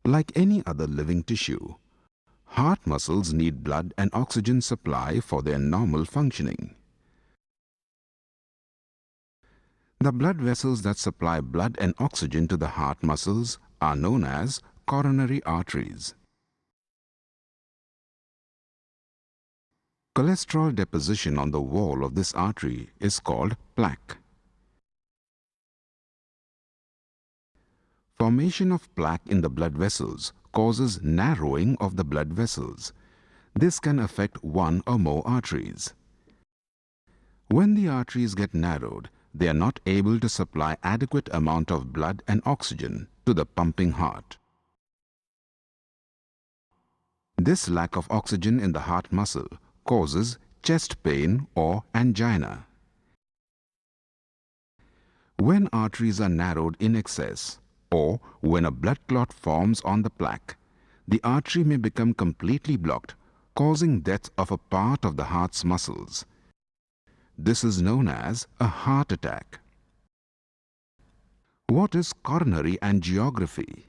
Like any other living tissue, heart muscles need blood and oxygen supply for their normal functioning. The blood vessels that supply blood and oxygen to the heart muscles are known as coronary arteries. Cholesterol deposition on the wall of this artery is called plaque. Formation of plaque in the blood vessels causes narrowing of the blood vessels. This can affect one or more arteries. When the arteries get narrowed, they are not able to supply adequate amount of blood and oxygen to the pumping heart. This lack of oxygen in the heart muscle causes chest pain or angina. When arteries are narrowed in excess, or when a blood clot forms on the plaque, the artery may become completely blocked, causing death of a part of the heart's muscles. This is known as a heart attack. What is coronary angiography?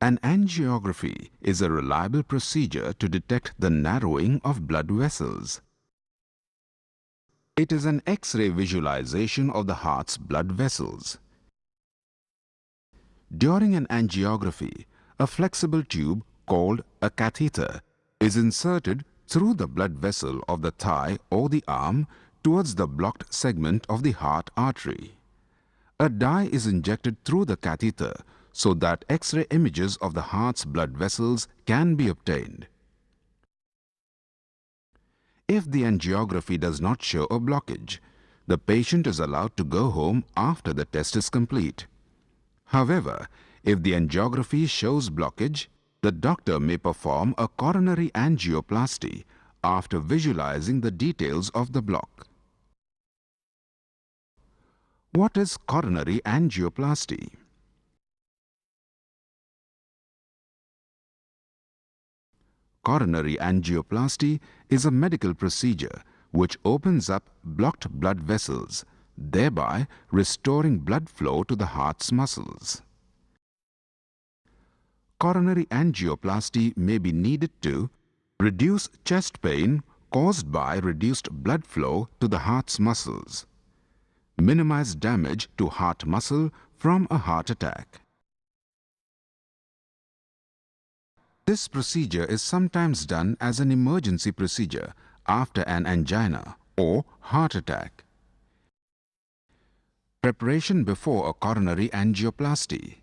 An angiography is a reliable procedure to detect the narrowing of blood vessels. It is an X-ray visualization of the heart's blood vessels. During an angiography, a flexible tube called a catheter is inserted through the blood vessel of the thigh or the arm towards the blocked segment of the heart artery. A dye is injected through the catheter so that X-ray images of the heart's blood vessels can be obtained. If the angiography does not show a blockage, the patient is allowed to go home after the test is complete. However, if the angiography shows blockage, the doctor may perform a coronary angioplasty after visualizing the details of the block. What is coronary angioplasty? Coronary angioplasty is a medical procedure which opens up blocked blood vessels, thereby restoring blood flow to the heart's muscles. Coronary angioplasty may be needed to reduce chest pain caused by reduced blood flow to the heart's muscles, minimize damage to heart muscle from a heart attack. This procedure is sometimes done as an emergency procedure after an angina or heart attack. Preparation before a coronary angioplasty.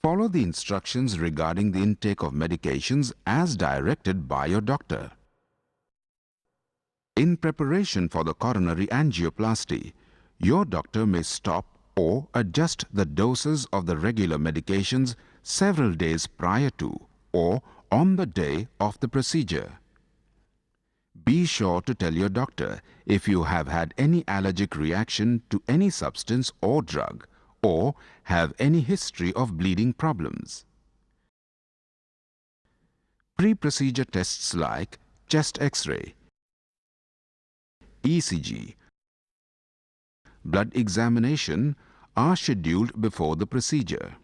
Follow the instructions regarding the intake of medications as directed by your doctor. In preparation for the coronary angioplasty, your doctor may stop or adjust the doses of the regular medications several days prior to or on the day of the procedure. Be sure to tell your doctor if you have had any allergic reaction to any substance or drug or have any history of bleeding problems. Pre-procedure tests like chest X-ray, ECG, blood examination are scheduled before the procedure.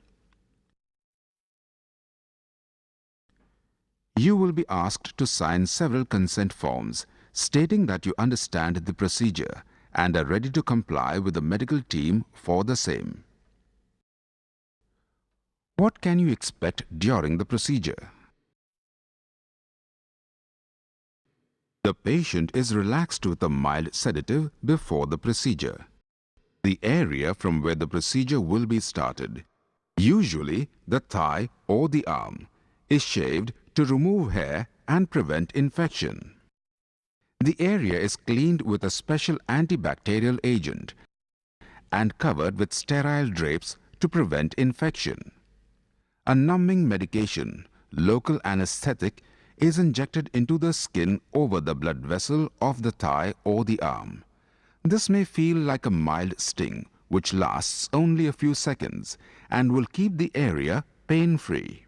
You will be asked to sign several consent forms stating that you understand the procedure and are ready to comply with the medical team for the same. What can you expect during the procedure? The patient is relaxed with a mild sedative before the procedure. The area from where the procedure will be started, usually the thigh or the arm, is shaved to remove hair and prevent infection. The area is cleaned with a special antibacterial agent and covered with sterile drapes to prevent infection. A numbing medication, local anesthetic, is injected into the skin over the blood vessel of the thigh or the arm. This may feel like a mild sting, which lasts only a few seconds and will keep the area pain-free.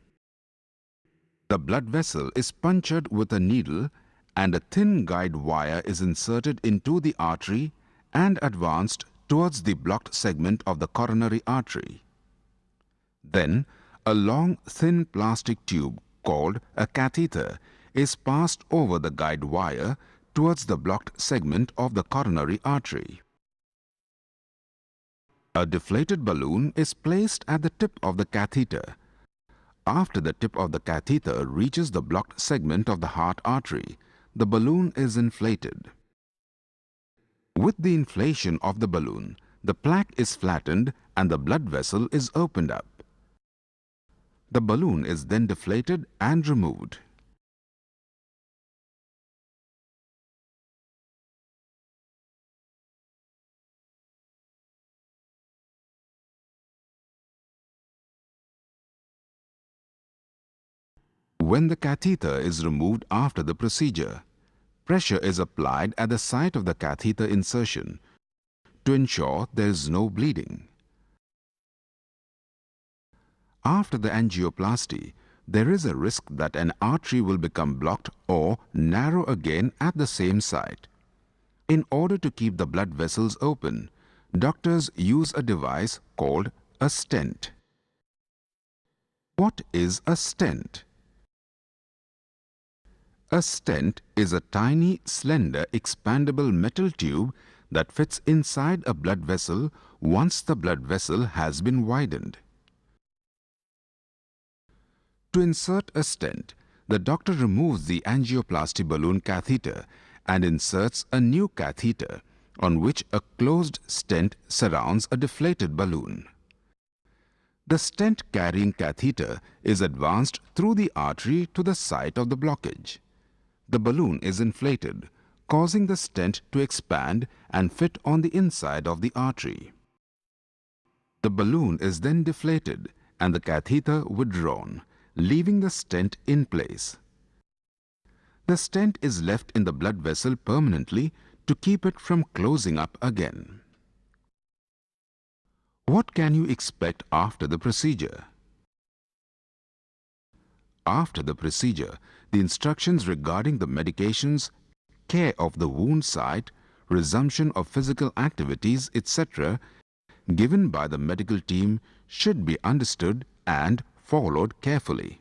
The blood vessel is punctured with a needle and a thin guide wire is inserted into the artery and advanced towards the blocked segment of the coronary artery. Then, a long, thin plastic tube called a catheter is passed over the guide wire towards the blocked segment of the coronary artery. A deflated balloon is placed at the tip of the catheter. After the tip of the catheter reaches the blocked segment of the heart artery, the balloon is inflated. With the inflation of the balloon, the plaque is flattened and the blood vessel is opened up. The balloon is then deflated and removed. When the catheter is removed after the procedure, pressure is applied at the site of the catheter insertion to ensure there is no bleeding. After the angioplasty, there is a risk that an artery will become blocked or narrow again at the same site. In order to keep the blood vessels open, doctors use a device called a stent. What is a stent? A stent is a tiny, slender, expandable metal tube that fits inside a blood vessel once the blood vessel has been widened. To insert a stent, the doctor removes the angioplasty balloon catheter and inserts a new catheter on which a closed stent surrounds a deflated balloon. The stent-carrying catheter is advanced through the artery to the site of the blockage. The balloon is inflated, causing the stent to expand and fit on the inside of the artery. The balloon is then deflated and the catheter withdrawn, leaving the stent in place. The stent is left in the blood vessel permanently to keep it from closing up again. What can you expect after the procedure? After the procedure, the instructions regarding the medications, care of the wound site, resumption of physical activities, etc., given by the medical team should be understood and followed carefully.